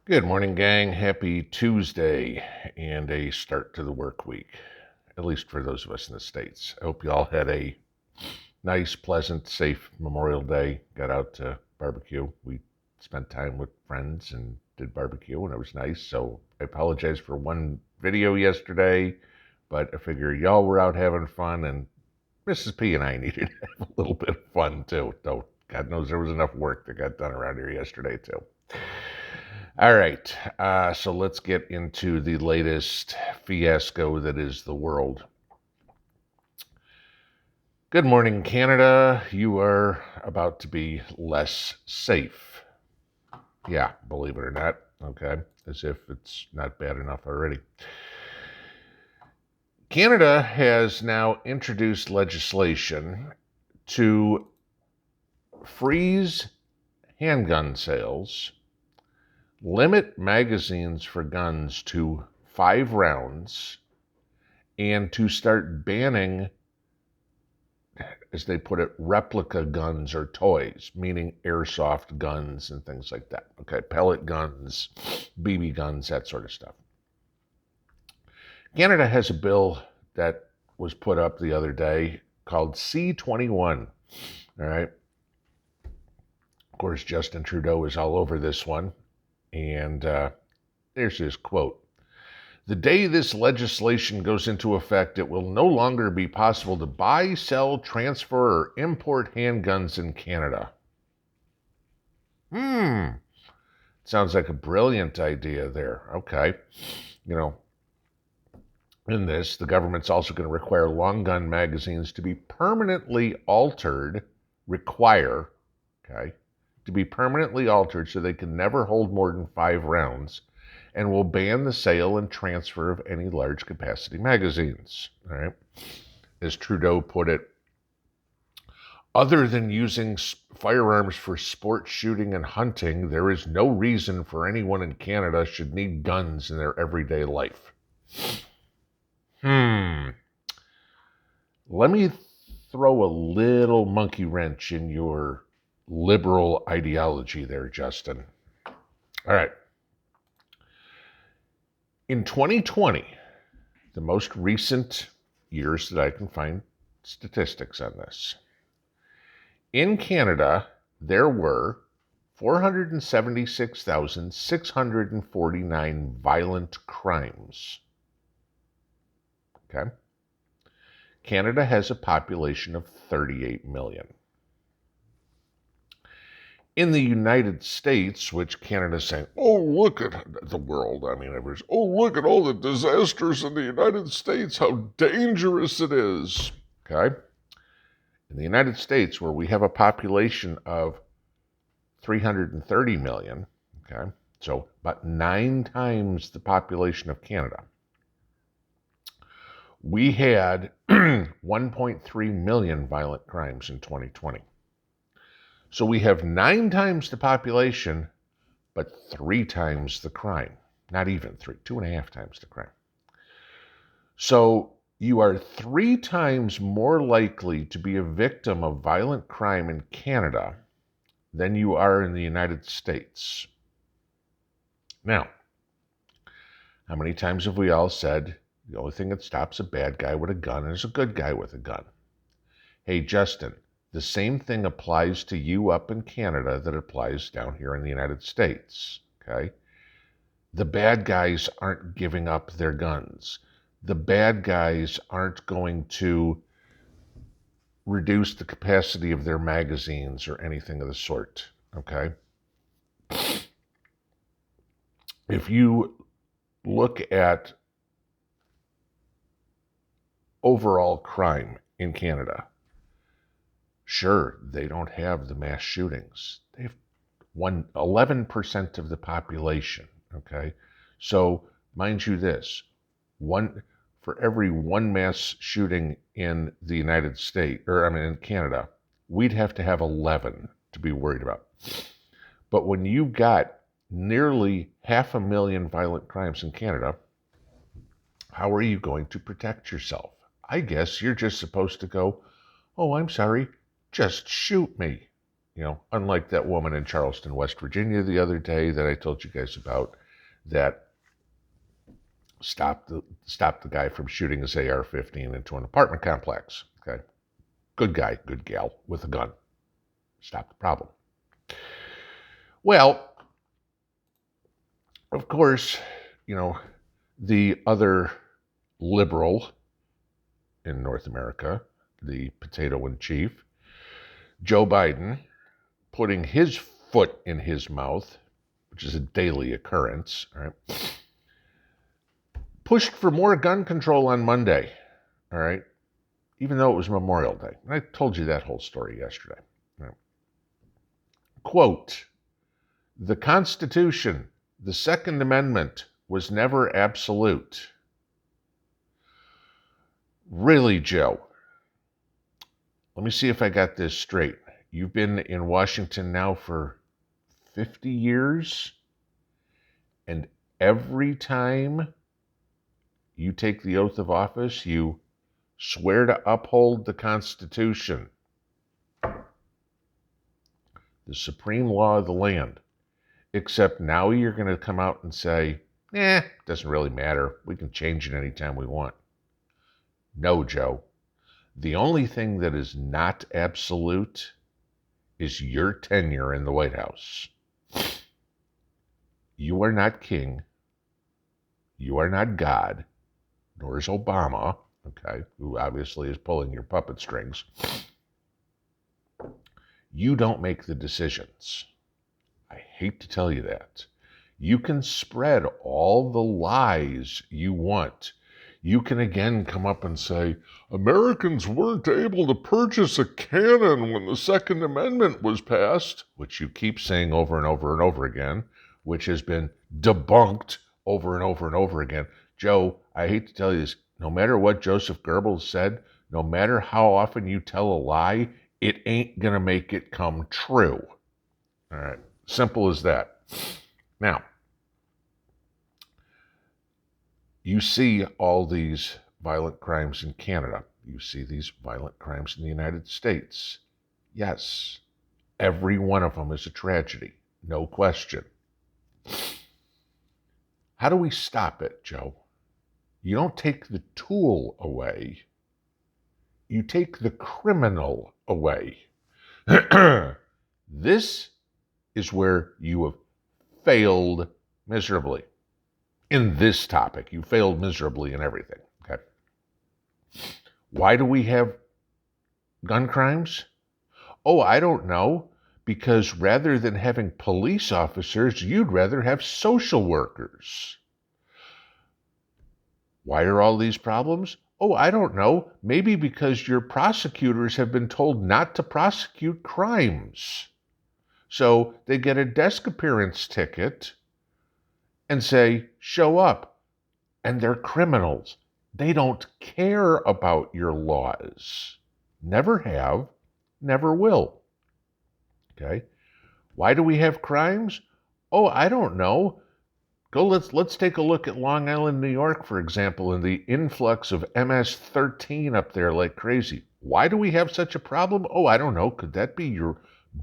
Good morning, gang. Happy Tuesday and a start to the work week, at least for those of us in the States. I hope you all had a nice, pleasant, safe Memorial Day. Got out to barbecue. We spent time with friends and did barbecue, and it was nice. So I apologize for one video yesterday, but I figure y'all were out having fun, and Mrs. P and I needed to have a little bit of fun too. Though God knows there was enough work that got done around here yesterday too. All right, so let's get into the latest fiasco that is the world. Good morning, Canada. You are about to be less safe. Yeah, believe it or not. Okay, as if it's not bad enough already. Canada has now introduced legislation to freeze handgun sales, limit magazines for guns to 5 rounds, and to start banning, as they put it, replica guns or toys, meaning airsoft guns and things like that. Okay, pellet guns, BB guns, that sort of stuff. Canada has a bill that was put up the other day called C-21. All right. Of course, Justin Trudeau is all over this one. And there's his quote. The day this legislation goes into effect, it will no longer be possible to buy, sell, transfer, or import handguns in Canada. Sounds like a brilliant idea there. Okay. In this, the government's also going to require long gun magazines to be permanently altered, to be permanently altered so they can never hold more than 5 rounds, and will ban the sale and transfer of any large capacity magazines. All right. As Trudeau put it, other than using firearms for sport shooting and hunting, there is no reason for anyone in Canada should need guns in their everyday life. Let me throw a little monkey wrench in your liberal ideology there, Justin. All right. In 2020, the most recent years that I can find statistics on this, in Canada, there were 476,649 violent crimes. Okay? Canada has a population of 38 million. In the United States, which Canada's saying, oh, look at the world. I mean, everybody's, oh, look at all the disasters in the United States, how dangerous it is. Okay? In the United States, where we have a population of 330 million, okay, so about 9 times the population of Canada, we had 1.3 million violent crimes in 2020. So we have 9 times the population, but 3 times the crime. Not even 3, 2.5 times the crime. So you are 3 times more likely to be a victim of violent crime in Canada than you are in the United States. Now, how many times have we all said the only thing that stops a bad guy with a gun is a good guy with a gun? Hey, Justin, the same thing applies to you up in Canada that applies down here in the United States, okay? The bad guys aren't giving up their guns. The bad guys aren't going to reduce the capacity of their magazines or anything of the sort, okay? If you look at overall crime in Canada, sure, they don't have the mass shootings. They have 11% of the population, okay? So, mind you this, for every 1 mass shooting in the United States, in Canada, we'd have to have 11 to be worried about. But when you've got nearly 500,000 violent crimes in Canada, how are you going to protect yourself? I guess you're just supposed to go, oh, I'm sorry, just shoot me. Unlike that woman in Charleston, West Virginia the other day that I told you guys about, that stopped the guy from shooting his AR-15 into an apartment complex. Okay, good guy, good gal with a gun. Stop the problem. Well, of course, the other liberal in North America, the potato in chief, Joe Biden, putting his foot in his mouth, which is a daily occurrence, all right, pushed for more gun control on Monday, all right, even though it was Memorial Day. And I told you that whole story yesterday. All right. Quote, "The Constitution, the Second Amendment, was never absolute." Really, Joe? Let me see if I got this straight. You've been in Washington now for 50 years, and every time you take the oath of office, you swear to uphold the Constitution, the supreme law of the land. Except now you're going to come out and say, doesn't really matter. We can change it anytime we want. No, Joe. The only thing that is not absolute is your tenure in the White House. You are not king. You are not God, nor is Obama, okay, who obviously is pulling your puppet strings. You don't make the decisions. I hate to tell you that. You can spread all the lies you want. You can again come up and say, Americans weren't able to purchase a cannon when the Second Amendment was passed, which you keep saying over and over and over again, which has been debunked over and over and over again. Joe, I hate to tell you this, no matter what Joseph Goebbels said, no matter how often you tell a lie, it ain't going to make it come true. All right, simple as that. Now, you see all these violent crimes in Canada. You see these violent crimes in the United States. Yes, every one of them is a tragedy, no question. How do we stop it, Joe? You don't take the tool away. You take the criminal away. This is where you have failed miserably. In this topic, you failed miserably in everything. Okay. Why do we have gun crimes? Oh, I don't know. Because rather than having police officers, you'd rather have social workers. Why are all these problems? Oh, I don't know. Maybe because your prosecutors have been told not to prosecute crimes. So they get a desk appearance ticket and say, show up. And they're criminals. They don't care about your laws. Never have, never will. Okay? Why do we have crimes? Oh, I don't know. Let's take a look at Long Island, New York, for example, and the influx of MS-13 up there like crazy. Why do we have such a problem? Oh, I don't know. Could that be your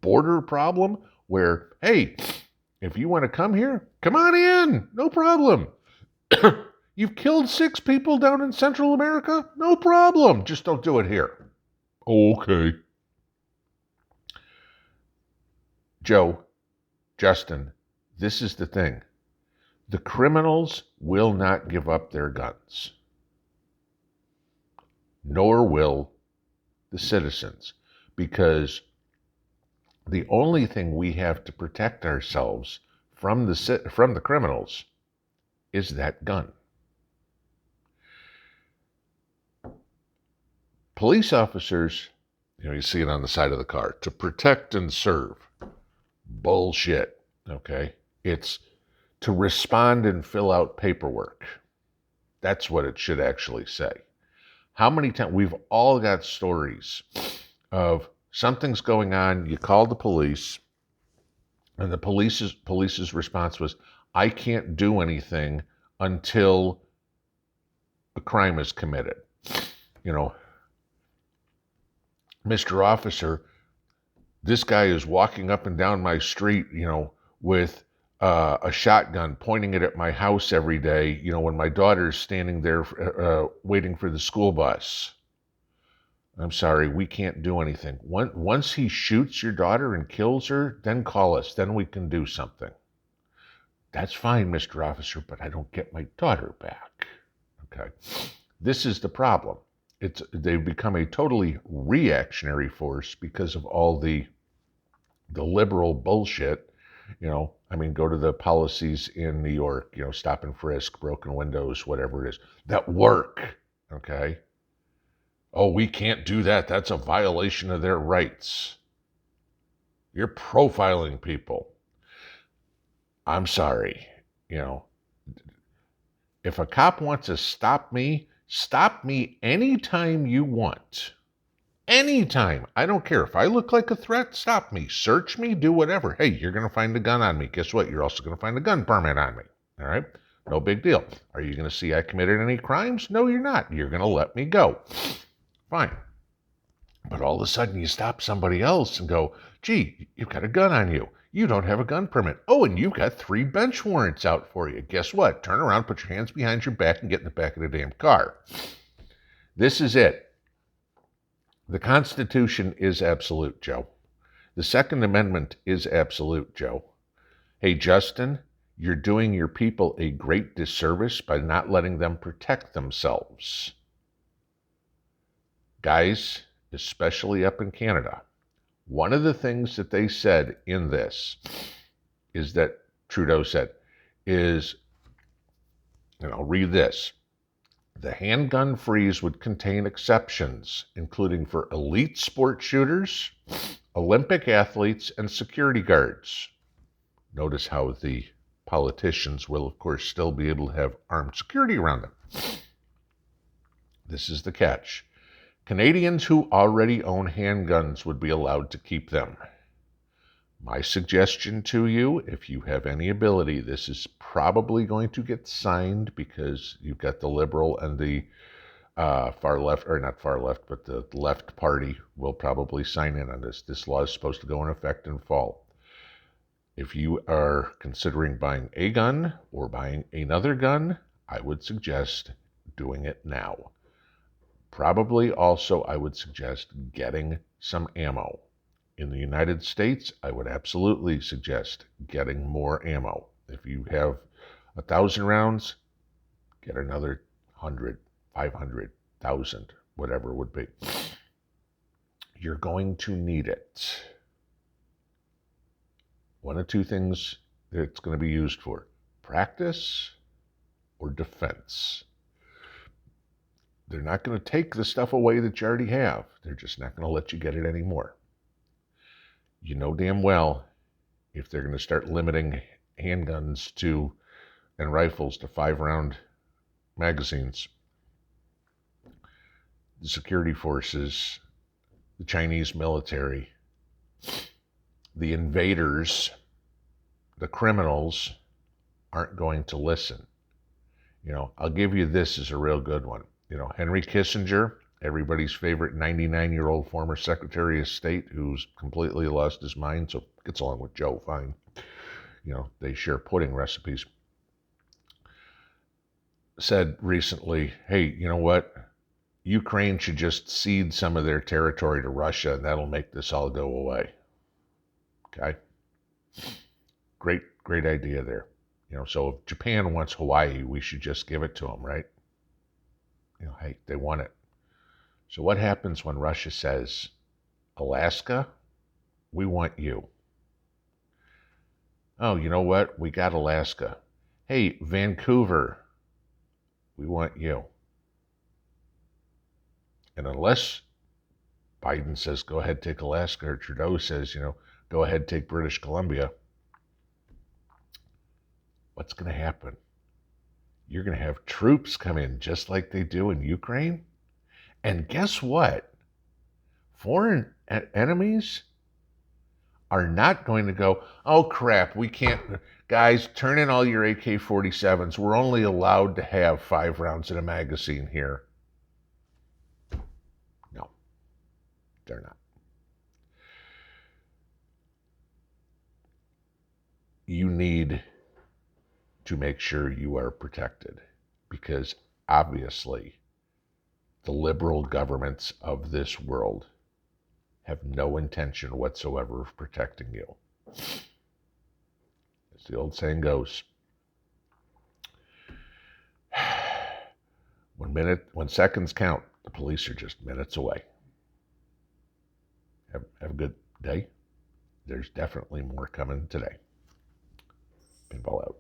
border problem where, hey, if you want to come here, come on in. No problem. You've killed 6 people down in Central America? No problem. Just don't do it here. Okay. Joe, Justin, this is the thing. The criminals will not give up their guns. Nor will the citizens. Because the only thing we have to protect ourselves from the criminals is that gun. Police officers, you see it on the side of the car, to protect and serve. Bullshit, okay? It's to respond and fill out paperwork. That's what it should actually say. How many times, we've all got stories of something's going on, you call the police, and the police's response was, I can't do anything until a crime is committed. Mr. Officer, This guy is walking up and down my street, with a shotgun, pointing it at my house every day, when my daughter's standing there waiting for the school bus. I'm sorry, we can't do anything. Once he shoots your daughter and kills her, then call us. Then we can do something. That's fine, Mr. Officer, but I don't get my daughter back. Okay. This is the problem. They've become a totally reactionary force because of all the liberal bullshit. Go to the policies in New York, stop and frisk, broken windows, whatever it is, that work. Okay. Oh, we can't do that. That's a violation of their rights. You're profiling people. I'm sorry. If a cop wants to stop me anytime you want. Anytime. I don't care. If I look like a threat, stop me. Search me, do whatever. Hey, you're going to find a gun on me. Guess what? You're also going to find a gun permit on me. All right? No big deal. Are you going to see I committed any crimes? No, you're not. You're going to let me go. Fine. But all of a sudden you stop somebody else and go, gee, you've got a gun on you. You don't have a gun permit. Oh, and you've got 3 bench warrants out for you. Guess what? Turn around, put your hands behind your back, and get in the back of the damn car. This is it. The Constitution is absolute, Joe. The Second Amendment is absolute, Joe. Hey, Justin, you're doing your people a great disservice by not letting them protect themselves. Guys, especially up in Canada, one of the things that they said in this is that Trudeau said is, and I'll read this, the handgun freeze would contain exceptions, including for elite sport shooters, Olympic athletes, and security guards. Notice how the politicians will, of course, still be able to have armed security around them. This is the catch. Canadians who already own handguns would be allowed to keep them. My suggestion to you, if you have any ability, this is probably going to get signed because you've got the Liberal and the far left, or not far left, but the left party will probably sign in on this. This law is supposed to go in effect in fall. If you are considering buying a gun or buying another gun, I would suggest doing it now. Probably also, I would suggest getting some ammo. In the United States, I would absolutely suggest getting more ammo. If you have 1,000 rounds, get another 100, 500, 1,000, whatever it would be. You're going to need it. One of 2 things that it's going to be used for: practice or defense. They're not going to take the stuff away that you already have. They're just not going to let you get it anymore. You know damn well if they're going to start limiting handguns and rifles to 5-round magazines, the security forces, the Chinese military, the invaders, the criminals aren't going to listen. I'll give you this as a real good one. Henry Kissinger, everybody's favorite 99-year-old former Secretary of State who's completely lost his mind, so gets along with Joe fine. They share pudding recipes. Said recently, hey, you know what? Ukraine should just cede some of their territory to Russia, and that'll make this all go away. Okay? Great idea there. So if Japan wants Hawaii, we should just give it to them, right? Hey, they want it. So what happens when Russia says, Alaska, we want you? Oh, you know what? We got Alaska. Hey, Vancouver, we want you. And unless Biden says, go ahead, take Alaska, or Trudeau says, go ahead, take British Columbia, what's going to happen? You're going to have troops come in just like they do in Ukraine. And guess what? Foreign enemies are not going to go, oh crap, we can't, guys, turn in all your AK-47s. We're only allowed to have 5 rounds in a magazine here. No, they're not. you need to make sure you are protected, because obviously the liberal governments of this world have no intention whatsoever of protecting you. As the old saying goes, when seconds count, the police are just minutes away. Have a good day. There's definitely more coming today. Pinball out.